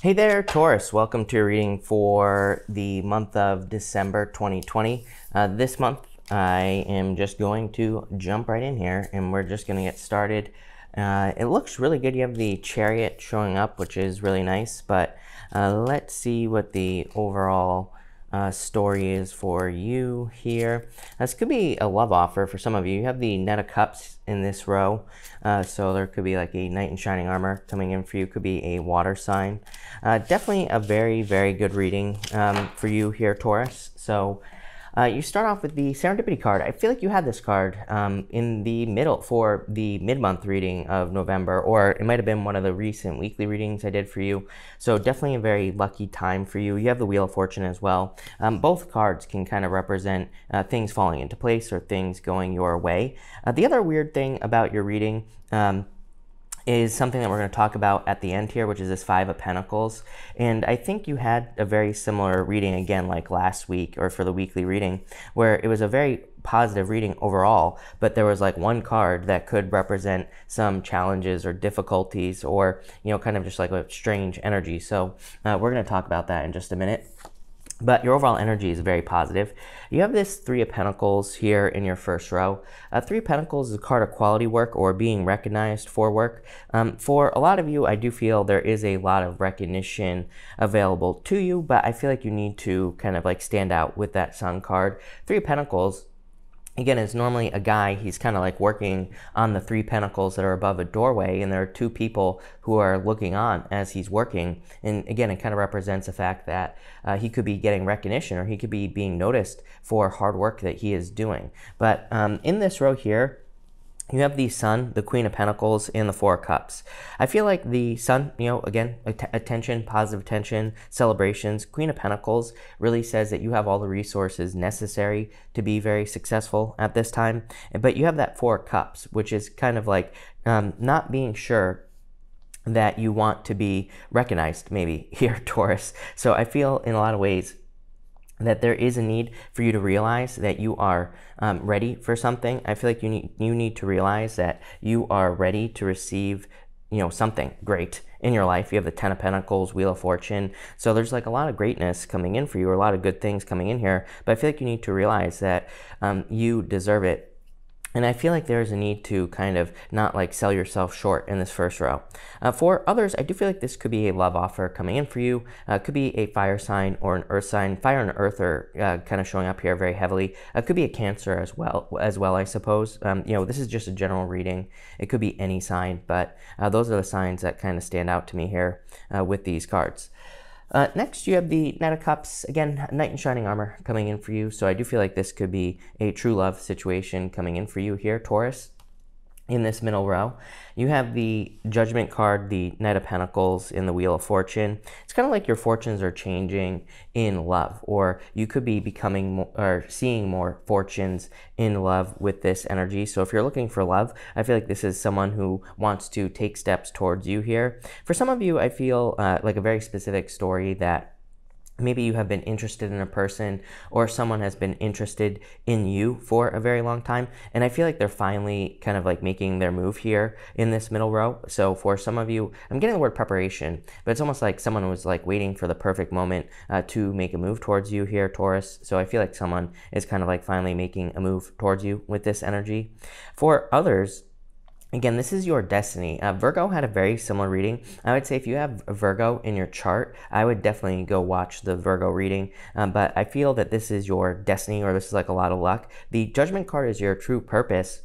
Hey there, Taurus. Welcome to your reading for the month of December 2020. This month, I am just going to jump right in here and we're just going to get started. It looks really good. You have the Chariot showing up, which is really nice, but let's see what the overall story is for you here. This could be a love offer for some of you. You have the Knight of Cups in this row, so there could be like a knight in shining armor coming in for you. Could be a water sign. Definitely a very good reading for you here, Taurus. So you start off with the Serendipity card. I feel like you had this card in the middle for the mid-month reading of November, or it might have been one of the recent weekly readings I did for you. So definitely a very lucky time for you. You have the Wheel of Fortune as well. Both cards can kind of represent things falling into place or things going your way. The other weird thing about your reading is something that we're going to talk about at the end here, which is this Five of Pentacles. And I think you had a very similar reading again like last week or for the weekly reading, where it was a very positive reading overall, but there was like one card that could represent some challenges or difficulties or, you know, kind of just like a strange energy. So we're going to talk about that in just a minute. But your overall energy is very positive. You have this Three of Pentacles here in your first row. Three of Pentacles is a card of quality work or being recognized for work. For a lot of you, I do feel there is a lot of recognition available to you, but I feel like you need to kind of like stand out with that Sun card. Three of Pentacles, again, is normally a guy. He's kind of like working on the three pentacles that are above a doorway, and there are two people who are looking on as he's working. And again, it kind of represents the fact that he could be getting recognition or he could be being noticed for hard work that he is doing. But in this row here, you have the Sun, the Queen of Pentacles, and the Four of Cups. I feel like the Sun, you know, again, attention, positive attention, celebrations. Queen of Pentacles really says that you have all the resources necessary to be very successful at this time. But you have that Four of Cups, which is kind of like not being sure that you want to be recognized, maybe, here, Taurus. So I feel in a lot of ways that there is a need for you to realize that you are ready for something. I feel like you need to realize that you are ready to receive, you know, something great in your life. You have the Ten of Pentacles, Wheel of Fortune. So there's like a lot of greatness coming in for you, or a lot of good things coming in here. But I feel like you need to realize that you deserve it. And I feel like there's a need to kind of not like sell yourself short in this first row. For others, I do feel like this could be a love offer coming in for you. Could be a fire sign or an earth sign. Fire and earth are kind of showing up here very heavily. Could be a Cancer as well, I suppose. You know, this is just a general reading. It could be any sign, but those are the signs that kind of stand out to me here with these cards. Next, you have the Knight of Cups. Again, Knight in shining armor coming in for you. So I do feel like this could be a true love situation coming in for you here, Taurus. In this middle row, you have the Judgment card, the Knight of Pentacles, in the Wheel of Fortune. It's kind of like your fortunes are changing in love, or you could be becoming more, or seeing more fortunes in love with this energy. So if you're looking for love, I feel like this is someone who wants to take steps towards you here. For some of you, I feel like a very specific story that maybe you have been interested in a person, or someone has been interested in you for a very long time. And I feel like they're finally kind of like making their move here in this middle row. So for some of you, I'm getting the word preparation, but it's almost like someone was like waiting for the perfect moment to make a move towards you here, Taurus. So I feel like someone is kind of like finally making a move towards you with this energy. For others, again, this is your destiny. Virgo had a very similar reading. I would say if you have Virgo in your chart, I would definitely go watch the Virgo reading. But I feel that this is your destiny, or this is like a lot of luck. The Judgment card is your true purpose,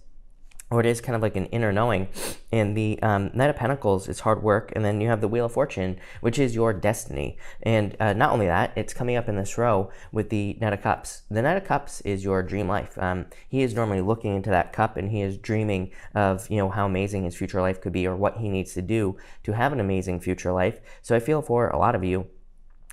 or it is kind of like an inner knowing. And the Knight of Pentacles is hard work. And then you have the Wheel of Fortune, which is your destiny. And not only that, it's coming up in this row with the Knight of Cups. The Knight of Cups is your dream life. He is normally looking into that cup, and he is dreaming of, you know, how amazing his future life could be, or what he needs to do to have an amazing future life. So I feel for a lot of you,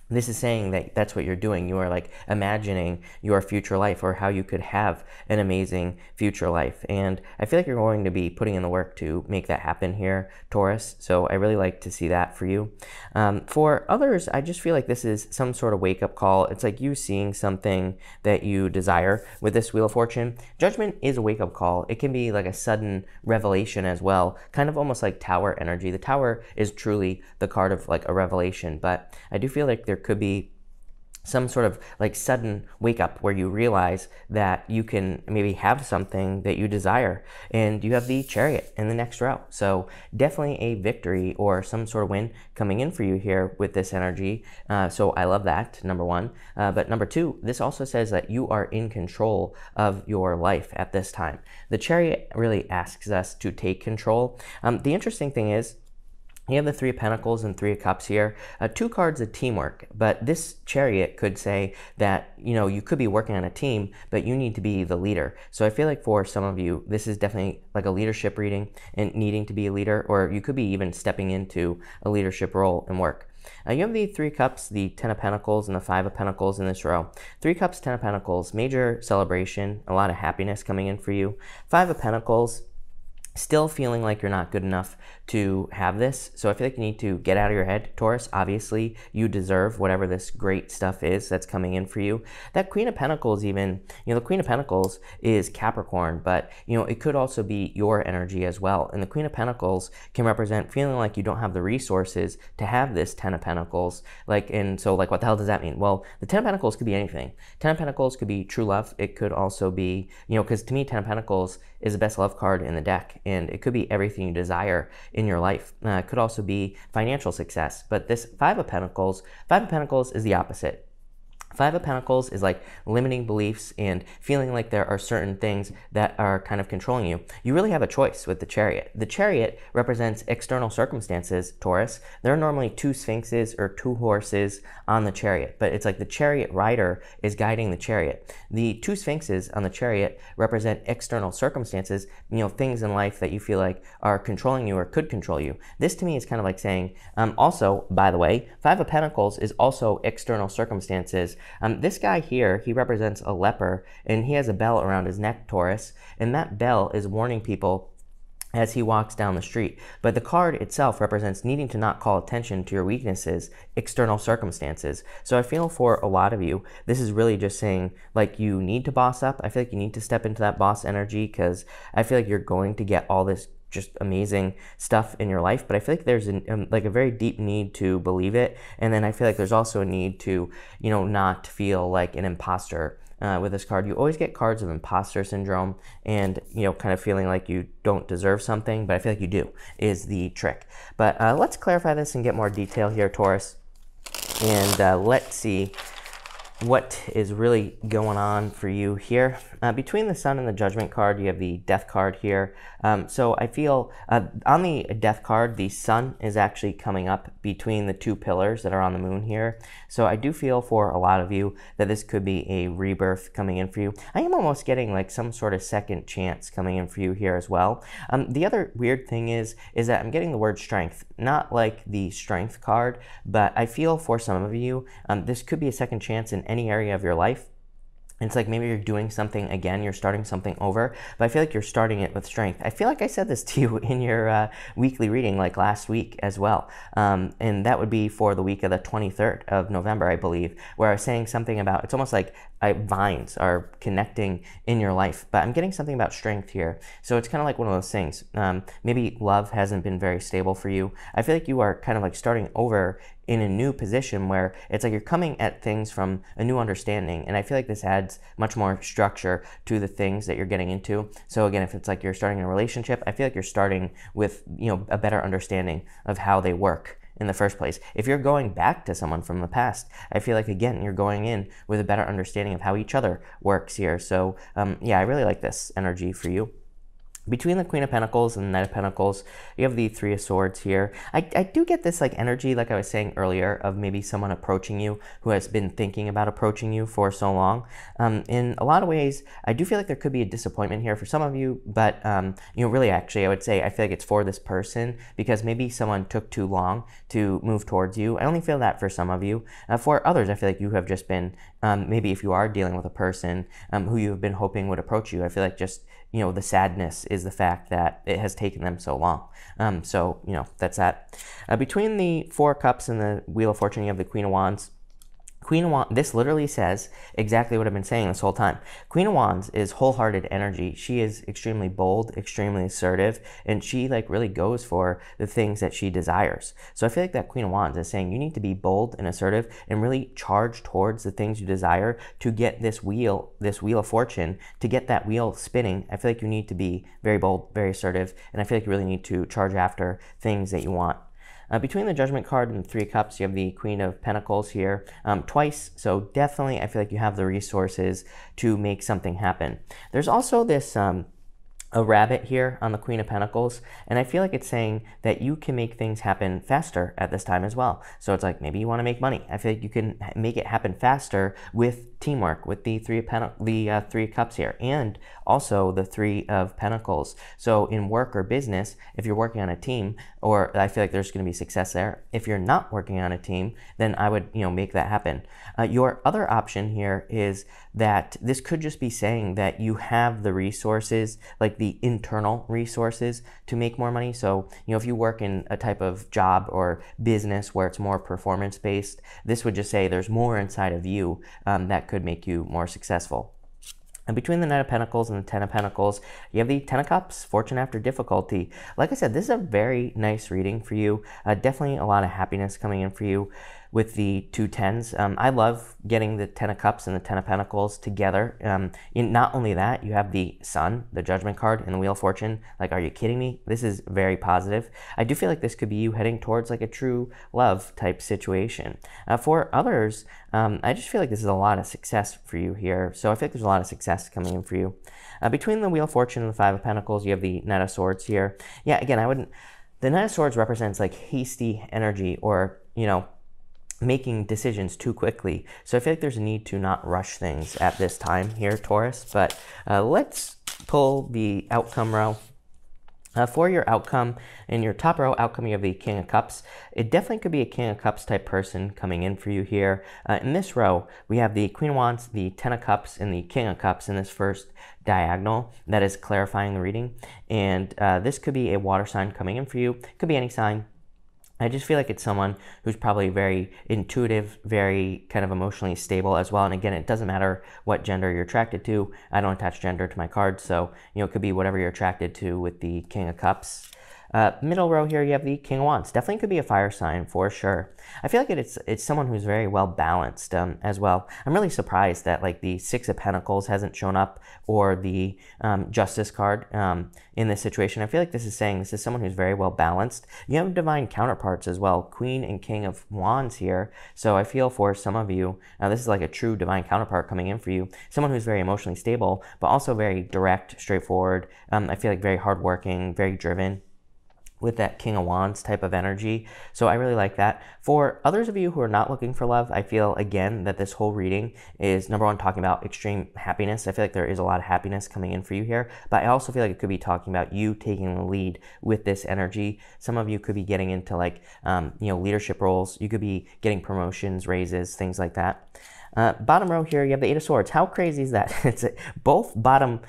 this is saying that that's what you're doing. You are like imagining your future life, or how you could have an amazing future life. And I feel like you're going to be putting in the work to make that happen here, Taurus. So I really like to see that for you. For others, I just feel like this is some sort of wake-up call. It's like you seeing something that you desire with this Wheel of Fortune. Judgment is a wake-up call. It can be like a sudden revelation as well, kind of almost like Tower energy. The Tower is truly the card of like a revelation, but I do feel like there could be some sort of like sudden wake up where you realize that you can maybe have something that you desire, and you have the Chariot in the next row. So definitely a victory or some sort of win coming in for you here with this energy. So I love that, number one. But number two, this also says that you are in control of your life at this time. The Chariot really asks us to take control. The interesting thing is, you have the Three of Pentacles and Three of Cups here. Two cards of teamwork, but this Chariot could say that, you know, you could be working on a team, but you need to be the leader. So I feel like for some of you, this is definitely like a leadership reading and needing to be a leader, or you could be even stepping into a leadership role and work. You have the Three Cups, the Ten of Pentacles, and the Five of Pentacles in this row. Three Cups, Ten of Pentacles, major celebration, a lot of happiness coming in for you. Five of Pentacles, still feeling like you're not good enough to have this. So I feel like you need to get out of your head, Taurus. Obviously, you deserve whatever this great stuff is that's coming in for you. That Queen of Pentacles even, you know, the Queen of Pentacles is Capricorn, but, you know, it could also be your energy as well. And the Queen of Pentacles can represent feeling like you don't have the resources to have this Ten of Pentacles. Like, and so like, what the hell does that mean? Well, the Ten of Pentacles could be anything. Ten of Pentacles could be true love. It could also be, you know, because to me, Ten of Pentacles is the best love card in the deck, and it could be everything you desire in your life. It could also be financial success, but this Five of Pentacles is the opposite. Five of Pentacles is like limiting beliefs and feeling like there are certain things that are kind of controlling you. You really have a choice with the Chariot. The Chariot represents external circumstances, Taurus. There are normally two Sphinxes or two horses on the Chariot, but it's like the Chariot rider is guiding the Chariot. The two Sphinxes on the Chariot represent external circumstances, you know, things in life that you feel like are controlling you or could control you. This to me is kind of like saying, also, by the way, Five of Pentacles is also external circumstances. This guy here, he represents a leper, and he has a bell around his neck, Taurus, and that bell is warning people as he walks down the street. But the card itself represents needing to not call attention to your weaknesses, external circumstances. So I feel for a lot of you, this is really just saying, like, you need to boss up. I feel like you need to step into that boss energy, because I feel like you're going to get all this just amazing stuff in your life, but I feel like there's like a very deep need to believe it, and then I feel like there's also a need to, you know, not feel like an imposter. With this card, you always get cards of imposter syndrome and, you know, kind of feeling like you don't deserve something, but I feel like you do, is the trick. But let's clarify this and get more detail here, Taurus, and let's see what is really going on for you here. Between the Sun and the Judgment card, you have the Death card here. So I feel on the Death card, the Sun is actually coming up between the two pillars that are on the Moon here. So I do feel for a lot of you that this could be a rebirth coming in for you. I am almost getting like some sort of second chance coming in for you here as well. The other weird thing is that I'm getting the word strength, not like the Strength card, but I feel for some of you, this could be a second chance in any area of your life. It's like maybe you're doing something again, you're starting something over, but I feel like you're starting it with strength. I feel like I said this to you in your weekly reading like last week as well. And that would be for the week of the 23rd of November, I believe, where I was saying something about, it's almost like vines are connecting in your life, but I'm getting something about strength here. So it's kind of like one of those things. Maybe love hasn't been very stable for you. I feel like you are kind of like starting over in a new position where it's like you're coming at things from a new understanding. And I feel like this adds much more structure to the things that you're getting into. So again, if it's like you're starting a relationship, I feel like you're starting with, you know, a better understanding of how they work in the first place. If you're going back to someone from the past, I feel like, again, you're going in with a better understanding of how each other works here. So yeah, I really like this energy for you. Between the Queen of Pentacles and the Knight of Pentacles, you have the Three of Swords here. I do get this like energy, like I was saying earlier, of maybe someone approaching you who has been thinking about approaching you for so long. In a lot of ways, I do feel like there could be a disappointment here for some of you, but really, actually, I would say I feel like it's for this person because maybe someone took too long to move towards you. I only feel that for some of you. For others, I feel like you have just been, maybe if you are dealing with a person who you have been hoping would approach you, I feel like just the sadness is the fact that it has taken them so long. So, that's that. Between the Four of Cups and the Wheel of Fortune, you have the Queen of Wands. Queen of Wands, this literally says exactly what I've been saying this whole time. Queen of Wands is wholehearted energy. She is extremely bold, extremely assertive, and she really goes for the things that she desires. So I feel like that Queen of Wands is saying you need to be bold and assertive and really charge towards the things you desire to get this wheel of fortune, to get that wheel spinning. I feel like you need to be very bold, very assertive, and I feel like you really need to charge after things that you want. Between the Judgment card and the Three of Cups, you have the Queen of Pentacles here twice. So definitely, I feel like you have the resources to make something happen. There's also this a rabbit here on the Queen of Pentacles, and I feel like it's saying that you can make things happen faster at this time as well. So it's like maybe you want to make money. I feel like you can make it happen faster with teamwork, with the Three of Cups here, and also the Three of Pentacles. So in work or business, if you're working on a team, or I feel like there's going to be success there. If you're not working on a team, then I would make that happen. Your other option here is that this could just be saying that you have the resources, like the internal resources, to make more money. So if you work in a type of job or business where it's more performance based, this would just say there's more inside of you that could make you more successful. And between the Knight of Pentacles and the Ten of Pentacles, you have the Ten of Cups, Fortune After Difficulty. Like I said, this is a very nice reading for you. Definitely a lot of happiness coming in for you with the two tens. I love getting the Ten of Cups and the Ten of Pentacles together. Not only that, you have the Sun, the Judgment card, and the Wheel of Fortune. Like, are you kidding me? This is very positive. I do feel like this could be you heading towards like a true love type situation. For others, I just feel like this is a lot of success for you here. So I feel like there's a lot of success coming in for you. Between the Wheel of Fortune and the Five of Pentacles, you have the Knight of Swords here. Yeah, again, the Knight of Swords represents like hasty energy, or, making decisions too quickly. So I feel like there's a need to not rush things at this time here, Taurus. But let's pull the outcome row. For your outcome, in your top row outcome, you have the King of Cups. It definitely could be a King of Cups type person coming in for you here. In this row, we have the Queen of Wands, the Ten of Cups, and the King of Cups in this first diagonal. That is clarifying the reading. And this could be a water sign coming in for you. It could be any sign. I just feel like it's someone who's probably very intuitive, very kind of emotionally stable as well. And again, it doesn't matter what gender you're attracted to. I don't attach gender to my cards, so it could be whatever you're attracted to with the King of Cups. Middle row here, you have the King of Wands. Definitely could be a fire sign for sure. I feel like it's someone who's very well balanced as well. I'm really surprised that like the Six of Pentacles hasn't shown up, or the Justice card in this situation. I feel like this is saying this is someone who's very well balanced. You have divine counterparts as well, Queen and King of Wands here. So I feel for some of you, this is like a true divine counterpart coming in for you. Someone who's very emotionally stable, but also very direct, straightforward. I feel like very hardworking, very driven, with that King of Wands type of energy. So I really like that. For others of you who are not looking for love, I feel again that this whole reading is, number one, talking about extreme happiness. I feel like there is a lot of happiness coming in for you here, but I also feel like it could be talking about you taking the lead with this energy. Some of you could be getting into like leadership roles. You could be getting promotions, raises, things like that. Bottom row here, you have the Eight of Swords. How crazy is that? Both bottom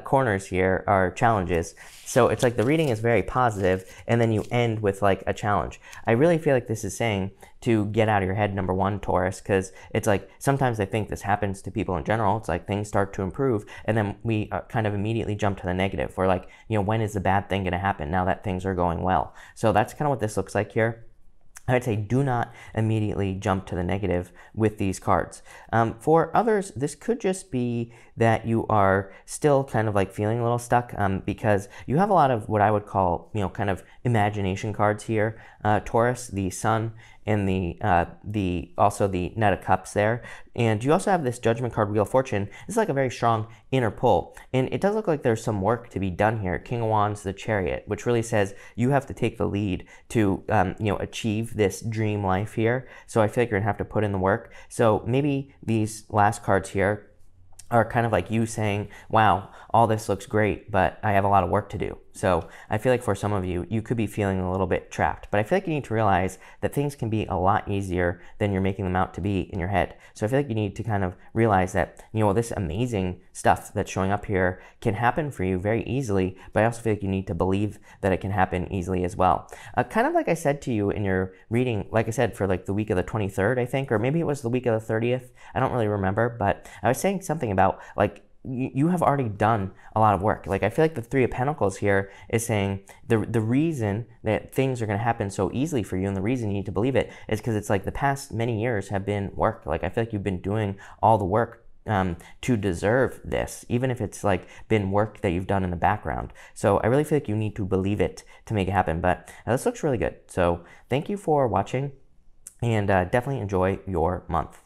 corners here are challenges. So it's like the reading is very positive, and then you end with like a challenge. I really feel like this is saying to get out of your head, number one, Taurus, because it's like sometimes I think this happens to people in general. It's like things start to improve, and then we kind of immediately jump to the negative. We're like, when is the bad thing going to happen now that things are going well? So that's kind of what this looks like here. I'd say do not immediately jump to the negative with these cards. For others, this could just be that you are still kind of like feeling a little stuck because you have a lot of what I would call, kind of imagination cards here. Taurus, the Sun, and also the Knight of Cups there. And you also have this Judgment card, Wheel of Fortune. This is like a very strong inner pull. And it does look like there's some work to be done here. King of Wands, the Chariot, which really says you have to take the lead to, achieve this dream life here. So I feel like you're gonna have to put in the work. So maybe these last cards here are kind of like you saying, wow, all this looks great, but I have a lot of work to do. So I feel like for some of you, you could be feeling a little bit trapped, but I feel like you need to realize that things can be a lot easier than you're making them out to be in your head. So I feel like you need to kind of realize that, this amazing stuff that's showing up here can happen for you very easily, but I also feel like you need to believe that it can happen easily as well. Kind of like I said to you in your reading, like I said, for like the week of the 23rd, I think, or maybe it was the week of the 30th. I don't really remember, but I was saying something about like, you have already done a lot of work. Like I feel like the Three of Pentacles here is saying the reason that things are going to happen so easily for you, and the reason you need to believe it, is because it's like the past many years have been work. Like I feel like you've been doing all the work to deserve this, even if it's like been work that you've done in the background. So I really feel like you need to believe it to make it happen. But this looks really good. So thank you for watching, and definitely enjoy your month.